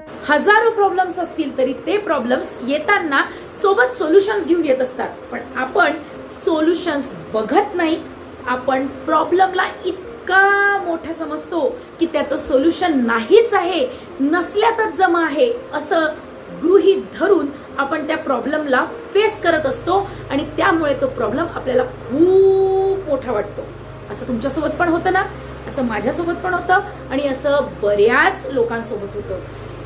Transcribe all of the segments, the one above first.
हजारो प्रॉब्लेम्स असतील तरी ते प्रॉब्लेम्स येताना सोबत सोल्युशन्स घेऊन येत असतात, पण आपण सोल्युशन्स बघत नाही. आपण प्रॉब्लेमला इतका मोठा समजतो की त्याचं सोल्युशन नाहीच आहे, नसल्यातच जमा आहे असं गृहीत धरून आपण त्या प्रॉब्लेमला फेस करत असतो आणि त्यामुळे तो प्रॉब्लेम आपल्याला खूप मोठा वाटतो. असं तुमच्यासोबत पण होतं ना, असं माझ्यासोबत पण होतं आणि असं बऱ्याच लोकांसोबत होतं.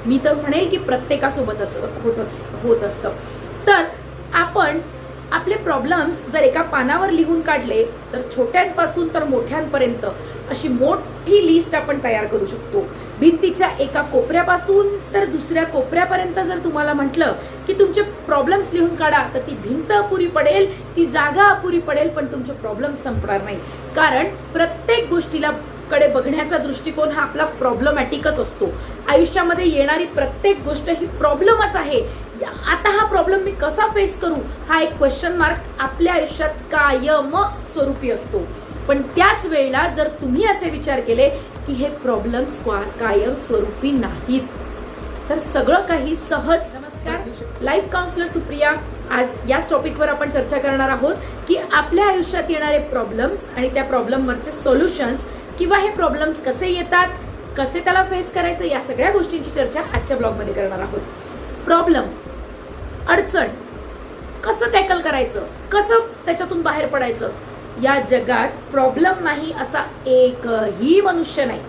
मी तर म्हणेल की प्रत्येकासोबत असं होत असतं. तर आपण आपले प्रॉब्लेम्स जर एका पानावर लिहून काढले तर छोट्यांपासून तर मोठ्यांपर्यंत अशी मोठी लिस्ट आपण तयार करू शकतो. भिंतीच्या एका कोपऱ्यापासून तर दुसऱ्या कोपऱ्यापर्यंत जर तुम्हाला म्हटलं की तुमचे प्रॉब्लेम्स लिहून काढा तर ती भिंत अपुरी पडेल, ती जागा अपुरी पडेल, पण तुमचे प्रॉब्लेम्स संपणार नाही. कारण प्रत्येक गोष्टीला कडे बघण्याचा दृष्टिकोन हा आपला प्रॉब्लेमॅटिकच असतो. आयुष्यामध्ये येणारी प्रत्येक गोष्ट ही प्रॉब्लेमच आहे. आता हा प्रॉब्लेम मी कसा फेस करू हा एक क्वेश्चन मार्क आपल्या आयुष्यात कायम स्वरूपी असतो. पण त्याच वेळेला जर तुम्ही असे विचार केले की हे प्रॉब्लेम्स कायम स्वरूपी नाहीत तर सगळं काही सहज. नमस्कार, लाईफ काउन्सिलर सुप्रिया. आज याच टॉपिकवर आपण चर्चा करणार आहोत की आपल्या आयुष्यात येणारे प्रॉब्लेम्स आणि त्या प्रॉब्लेमवरचे सोल्युशन्स किंवा हे प्रॉब्लेम्स कसे येतात, कसे त्याला फेस करायचं, या सगळ्या गोष्टींची चर्चा आजच्या ब्लॉगमध्ये करणार आहोत. प्रॉब्लेम, अडचण कसं टॅकल करायचं, कसं त्याच्यातून बाहेर पडायचं. या जगात प्रॉब्लेम नाही असा एकही मनुष्य नाही.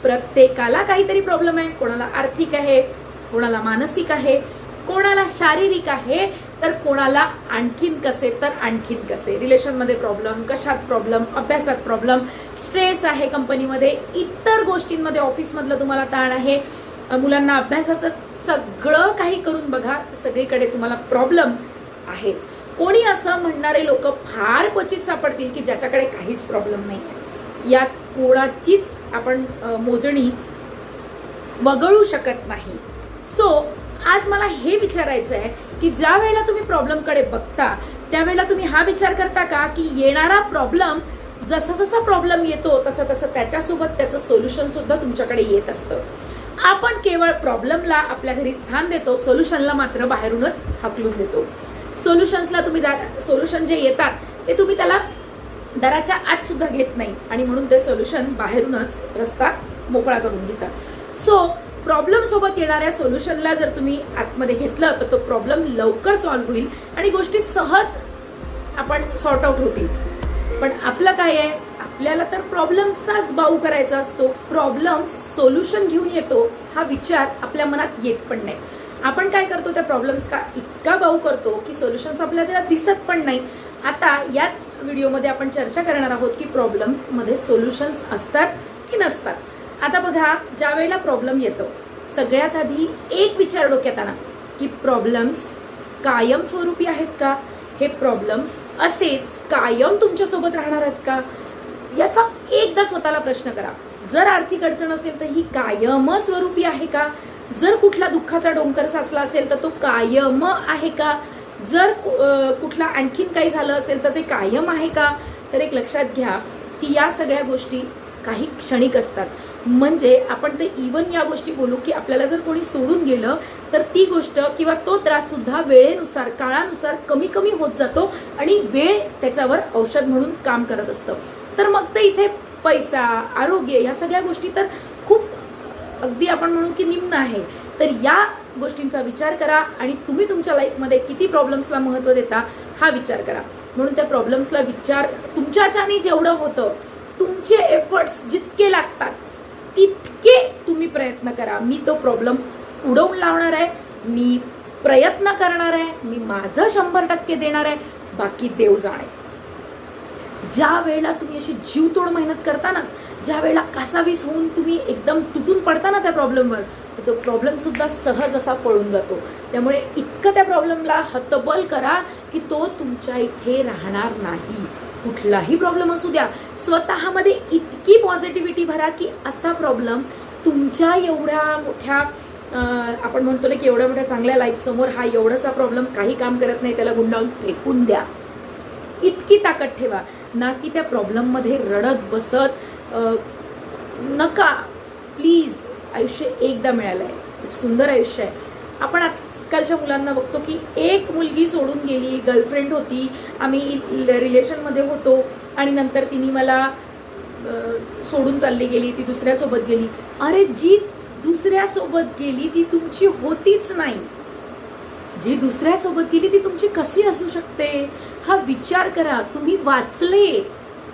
प्रत्येकाला काहीतरी प्रॉब्लेम आहे. कोणाला आर्थिक आहे, कोणाला मानसिक आहे, कोणाला शारीरिक आहे, तर कोणाला आणखीन कसे रिलेशनमध्ये प्रॉब्लेम, कशात प्रॉब्लेम, अभ्यासात प्रॉब्लेम, स्ट्रेस आहे कंपनीमध्ये, इतर गोष्टींमध्ये ऑफिसमधलं तुम्हाला ताण आहे, मुलांना अभ्यासाचं, सगळं काही करून बघा सगळीकडे तुम्हाला प्रॉब्लेम आहेच. कोणी असं म्हणणारे लोक फार क्वचित सापडतील की ज्याच्याकडे काहीच प्रॉब्लेम नाही आहे. यात कोणाचीच आपण मोजणी वगळू शकत नाही. सो आज मला हे विचारायचं आहे की ज्या वेळेला तुम्ही प्रॉब्लेमकडे बघता त्यावेळेला तुम्ही हा विचार करता का की येणारा प्रॉब्लेम जसा जसा प्रॉब्लेम येतो तसं तसं त्याच्यासोबत त्याचं सोल्युशन सुद्धा तुमच्याकडे येत असतं. आपण केवळ प्रॉब्लेमला आपल्या घरी स्थान देतो, सोल्युशनला मात्र बाहेरूनच हाकलून देतो. सोल्युशन जे येतात ते तुम्ही त्याला दाराच्या आत सुद्धा घेत नाही आणि म्हणून ते सोल्युशन बाहेरूनच रस्ता मोकळा करून घेतात. सो प्रॉब्लेम सोबत येणाऱ्या सोल्युशनला जर तुम्ही आतमध्ये घेतलं तर तो प्रॉब्लेम लवकर सॉल्व्ह होईल आणि गोष्टी सहज आपण सॉर्ट आउट होतील. पण आपलं काय आहे, आपल्याला तर प्रॉब्लेम्सचाच बाऊ करायचा असतो. प्रॉब्लेम्स सोल्युशन घेऊन येतो हा विचार आपल्या मनात येत पण नाही. आपण काय करतो, त्या प्रॉब्लेम्स का इतका बाऊ करतो की सोल्युशन्स आपल्याला दिसत पण नाही. आता याच व्हिडिओमध्ये आपण चर्चा करणार आहोत की प्रॉब्लेममध्ये सोल्युशन्स असतात की नसतात. आता बघा, ज्या वेळेला प्रॉब्लेम येतो सगळ्यात आधी एक विचार डोक्यात आणा की प्रॉब्लेम्स कायम स्वरूपी आहेत का, हे प्रॉब्लेम्स असेच कायम तुमच्यासोबत राहणार आहेत का, याचा एकदा स्वतःला प्रश्न करा. जर आर्थिक अडचण असेल तर ही कायम स्वरूपी आहे का, जर कुठला दुःखाचा डोंगर साचला असेल तर तो कायम आहे का, जर कुठला आणखीन काही झालं असेल तर ते कायम आहे का. तर एक लक्षात घ्या की या सगळ्या गोष्टी काही क्षणिक असतात. म्हणजे आपण ते इवन या गोष्टी बोलू की आपल्याला जर कोणी सोडून गेलं तर ती गोष्ट किंवा तो त्रास सुद्धा वेळेनुसार काळानुसार कमी कमी होत जातो आणि वेळ त्याच्यावर औषध म्हणून काम करत असतं. तर मग ते इथे पैसा, आरोग्य या सगळ्या गोष्टी तर खूप अगदी आपण म्हणू की निम्न आहे. तर या गोष्टींचा विचार करा आणि तुम्ही तुमच्या लाईफमध्ये किती प्रॉब्लेम्सला महत्त्व देता हा विचार करा. म्हणून त्या प्रॉब्लेम्सला विचार तुमच्याच्याने जेवढं होतं, तुमचे एफर्ट्स जितके लागतात तितके तुम्ही प्रयत्न करा. मी तो प्रॉब्लेम उडवून लावणार आहे, मी प्रयत्न करणार आहे, मी माझं 100% देणार आहे, बाकी देव जाणे. ज्या वेळेला तुम्ही अशी जीवतोड मेहनत करता ना, ज्या वेळेला कासावीस होऊन तुम्ही एकदम तुटून पडता ना त्या प्रॉब्लेमवर, तर तो प्रॉब्लेम सुद्धा सहज असा पळून जातो. त्यामुळे इतकं त्या प्रॉब्लेमला हतबल करा की तो तुमच्या इथे राहणार नाही. कुठलाही प्रॉब्लेम असू द्या, स्वतःमध्ये इतकी पॉझिटिव्हिटी भरा की असा प्रॉब्लेम तुमच्या एवढ्या मोठ्या आपण म्हणतो ना की एवढ्या मोठ्या चांगल्या लाईफ समोर हा एवढासा प्रॉब्लेम काही काम करत नाही, त्याला गुंडाळून फेकून द्या. इतकी ताकद ठेवा ना की त्या प्रॉब्लेममध्ये रडत बसत नका. प्लीज, आयुष्य एकदा मिळालंय, खूप सुंदर आयुष्य आहे. आपण आजकालच्या मुलांना बघतो की एक मुलगी सोडून गेली, गर्लफ्रेंड होती, आम्ही रिलेशनमध्ये होतो आणि नंतर तिने मला सोडून चालली गेली, ती दुसऱ्यासोबत गेली. अरे जी दुसऱ्यासोबत गेली ती तुमची होतीच नाही. जी दुसऱ्यासोबत गेली ती तुमची कशी असू शकते हा विचार करा. तुम्ही वाचले,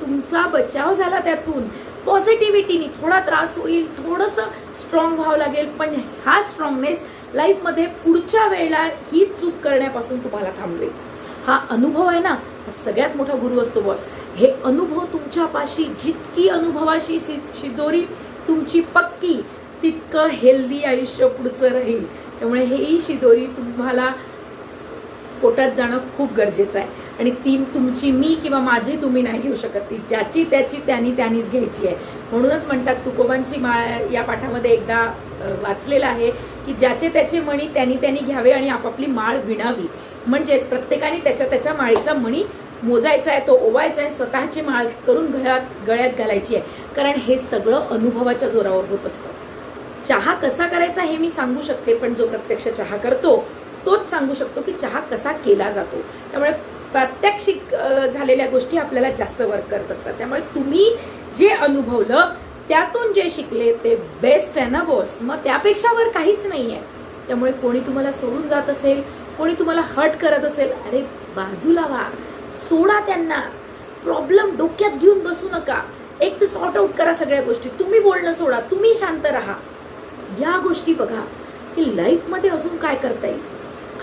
तुमचा बचाव झाला त्यातून. पॉझिटिव्हिटीनी थोडा त्रास होईल, थोडंसं स्ट्रॉंग व्हावं लागेल, पण हा स्ट्रॉंगनेस लाईफमध्ये पुढच्या वेळेला ही चूक करण्यापासून तुम्हाला थांबवेल. हा अनुभव आहे ना, हा सगळ्यात मोठा गुरु असतो बॉस. हे अनुभव तुमच्यापाशी जितकी अनुभवाची शिदोरी तुमची पक्की, तितकं हेल्दी आयुष्य पुढचं राहील. त्यामुळे ही शिदोरी तुम्हाला पोटात जाणं खूप गरजेचं आहे. आणि ती तुमची मी किंवा माझी तुम्ही नाही घेऊ शकत, ती ज्याची त्याची त्यांनीच घ्यायची आहे. म्हणूनच म्हणतात तुकोबांची माळ या पाठामध्ये एकदा वाचलेलं आहे की ज्याचे त्याचे मणी त्यांनी घ्यावे आणि आपापली माळ विणावी. म्हणजेच प्रत्येकाने त्याच्या माळीचा मणी मोजायचा आहे, तो ओवायचा आहे, स्वतःची माळ करून गळ्यात घालायची आहे. कारण हे सगळं अनुभवाच्या जोरावर होत असतं. चहा कसा करायचा हे मी सांगू शकते, पण जो प्रत्यक्ष चहा करतो तोच सांगू शकतो की चहा कसा केला जातो. त्यामुळे प्रात्यक्षिक झालेल्या गोष्टी आपल्याला जास्त वर्क करत असतात. त्यामुळे तुम्ही जे अनुभवलं त्यातून जे शिकले ते बेस्ट आहे ना बॉस. मग त्यापेक्षा वर काहीच नाही आहे. त्यामुळे कोणी तुम्हाला सोडून जात असेल, कोणी तुम्हाला हर्ट करत असेल, अरे बाजूला व्हा, सोडा त्यांना. प्रॉब्लेम डोक्यात घेऊन बसू नका. एक तर सॉर्ट आउट करा सगळ्या गोष्टी. तुम्ही बोलणं सोडा, तुम्ही शांत राहा. या गोष्टी बघा की लाईफमध्ये अजून काय करता येईल,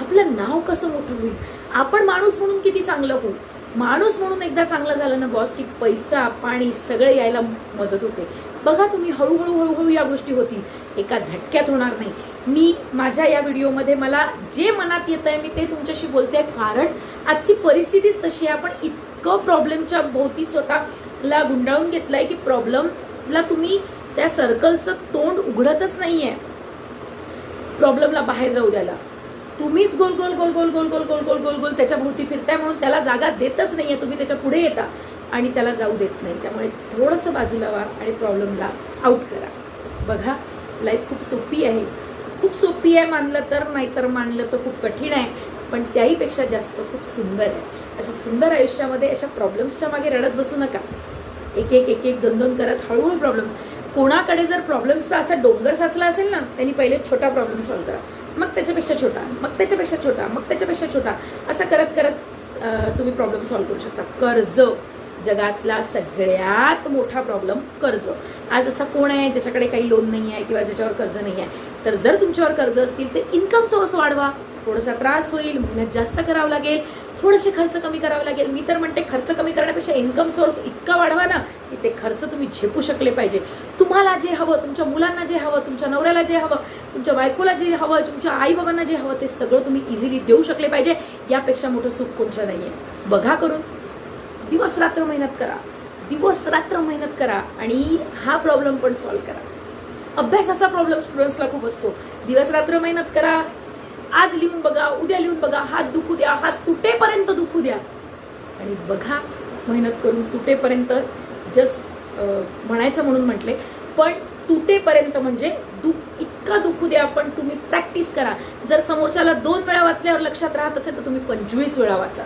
आपलं नाव कसं मोठं होईल, आपण माणूस म्हणून किती चांगलं होऊ. माणूस म्हणून एकदा चांगलं झालं ना बॉस की पैसा पाणी सगळं यायला मदत होते. बघा तुम्ही हळूहळू या गोष्टी होतील, एका झटक्यात होणार नाही. मी माझ्या या व्हिडिओमध्ये मला जे मनात येत आहे मी ते तुमच्याशी बोलते, कारण आजची परिस्थितीच तशी आहे. आपण इतकं प्रॉब्लेमच्या भोवती स्वतःला गुंडाळून घेतलंय की प्रॉब्लेमला तुम्ही त्या सर्कलचं तोंड उघडतच नाहीये. प्रॉब्लेमला बाहेर जाऊ द्यायला तुम्हीच गोल गोल गोल गोल गोल गोल गोल गोल गोल गोल त्याच्या भोवती फिरताय, म्हणून त्याला जागा देतच नाहीये. तुम्ही त्याच्या पुढे येता आणि त्याला जाऊ देत नाही. त्यामुळे थोडंसं बाजूला व्हा आणि प्रॉब्लेमला आउट करा. बघा लाईफ खूप सोपी आहे, खूप सोपी आहे मानलं तर, नाहीतर मानलं तर खूप कठीण आहे, पण त्याहीपेक्षा जास्त खूप सुंदर आहे. अशा सुंदर आयुष्यामध्ये अशा प्रॉब्लेम्सच्या मागे रडत बसू नका. एक एक दोन करत हळूहळू प्रॉब्लेम्स. कोणाकडे जर प्रॉब्लेम्सचा असा डोंगर साचला असेल ना, त्यांनी पहिले छोटा प्रॉब्लेम सॉल्व्ह करा, मग त्याच्यापेक्षा छोटा, मग त्याच्यापेक्षा छोटा, मग त्याच्यापेक्षा छोटा, असं करत करत तुम्ही प्रॉब्लेम सॉल्व्ह करू शकता. कर्ज जगातला सगळ्यात मोठा प्रॉब्लेम कर्ज. आज असा कोण आहे ज्याच्याकडे काही लोन नाही आहे किंवा ज्याच्यावर कर्ज नाही आहे. तर जर तुमच्यावर कर्ज असतील तर इन्कम सोर्स वाढवा. थोडासा त्रास होईल, मेहनत जास्त करावं लागेल, थोडेसे खर्च कमी करावे लागेल. मी तर म्हणते खर्च कमी करण्यापेक्षा इन्कम सोर्स इतका वाढवा ना की ते खर्च तुम्ही झेपू शकले पाहिजे. तुम्हाला जे हवं, तुमच्या मुलांना जे हवं, तुमच्या नवऱ्याला जे हवं, तुमच्या बायकोला जे हवं, तुमच्या आई बाबांना जे हवं ते सगळं तुम्ही इझिली देऊ शकले पाहिजे. यापेक्षा मोठं सुख कुठलं नाहीये. बघा करून दिवस रात्र मेहनत करा, दिवस रात्र मेहनत करा आणि हा प्रॉब्लेम पण सॉल्व्ह करा. अभ्यासाचा प्रॉब्लेम स्टुडंट्सला खूप असतो. दिवस रात्र मेहनत करा, आज लिहून बघा, उद्या लिहून बघा, हात दुखू द्या, हात तुटेपर्यंत दुखू द्या आणि बघा मेहनत करून तुटेपर्यंत. जस्ट म्हणायचं म्हणून म्हटले, पण तुटेपर्यंत म्हणजे इतका दुखू द्या, पण तुम्ही प्रॅक्टिस करा. जर समोरच्याला 2 वेळा वाचल्यावर लक्षात राहत असेल तर तुम्ही 25 वेळा वाचा.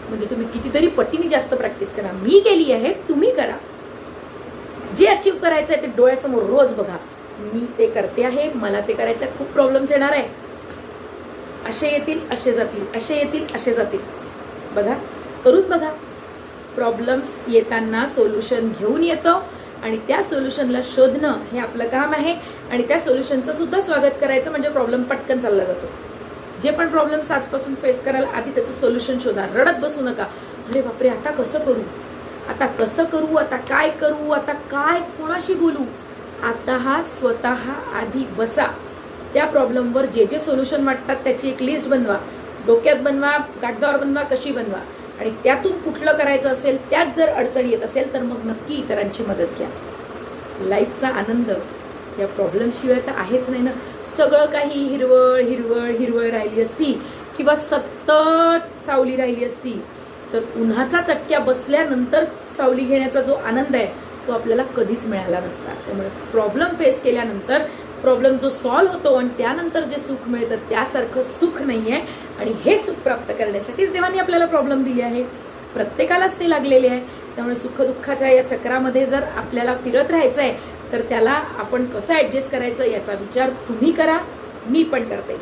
म्हणजे तुम्ही कितीतरी पटीने जास्त प्रॅक्टिस करा. मी केली आहे, तुम्ही करा. जे अचीव्ह करायचं आहे ते डोळ्यासमोर रोज बघा. मी ते करते आहे, मला ते करायचं आहे. खूप प्रॉब्लेम्स येणार आहे, असे येतील असे जातील, असे येतील असे जातील. बघा करून बघा. प्रॉब्लेम्स येताना सोल्युशन घेऊन येतो आणि त्या सोल्युशनला शोधणं हे आपलं काम आहे. आणि त्या सोल्युशनचं सुद्धा स्वागत करायचं, म्हणजे प्रॉब्लेम पटकन चालला जातो. जे पण प्रॉब्लेम्स आजपासून फेस करायला आधी त्याचं सोल्युशन शोधा. रडत बसू नका, अरे बापरे आता कसं करू, आता कसं करू, आता काय करू, आता काय कोणाशी बोलू. आता हा स्वतः आधी बसा. त्या प्रॉब्लेमवर जे जे सोल्युशन वाटतात त्याची एक लिस्ट बनवा, डोक्यात बनवा, कागदावर बनवा, कशी बनवा. आणि त्यातून कुठलं करायचं असेल, त्यात जर अडचण येत असेल तर मग नक्की इतरांची मदत घ्या. लाईफचा आनंद या प्रॉब्लेमशिवाय तर आहेच नाही ना. सगळं काही हिरवळ हिरवळ हिरवळ राहिली असती किंवा सतत सावली राहिली असती तर उन्हाचा चटक्या बसल्यानंतर सावली घेण्याचा जो आनंद आहे तो आपल्याला कधीच मिळाला नसता. त्यामुळे प्रॉब्लेम फेस केल्यानंतर प्रॉब्लेम जो सॉल्व्ह होतो आणि त्यानंतर जे सुख मिळतं त्यासारखं सुख नाही आहे. आणि हे सुख प्राप्त करण्यासाठीच देवाने आपल्याला प्रॉब्लेम दिले आहे. प्रत्येकालाच ते लागलेले आहे. त्यामुळे सुखदुःखाच्या या चक्रामध्ये जर आपल्याला फिरत राहायचं आहे तर त्याला आपण कसं ॲडजस्ट करायचं याचा विचार तुम्ही करा, मी पण करते.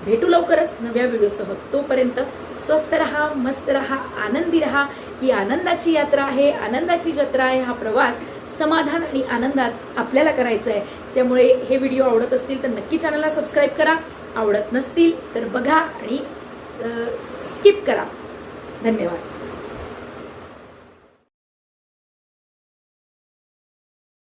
भेटू लवकरच नव्या व्हिडिओसोबत. तोपर्यंत स्वस्थ रहा, मस्त रहा, आनंदी रहा. ही आनंदाची यात्रा आहे, आनंदाची जत्रा आहे. हा प्रवास समाधान आणि आनंदात आपल्याला करायचा आहे. त्यामुळे हे व्हिडिओ आवडत असतील तर नक्की चॅनलला सबस्क्राईब करा. आवडत नसतील तर बघा आणि स्किप करा. धन्यवाद.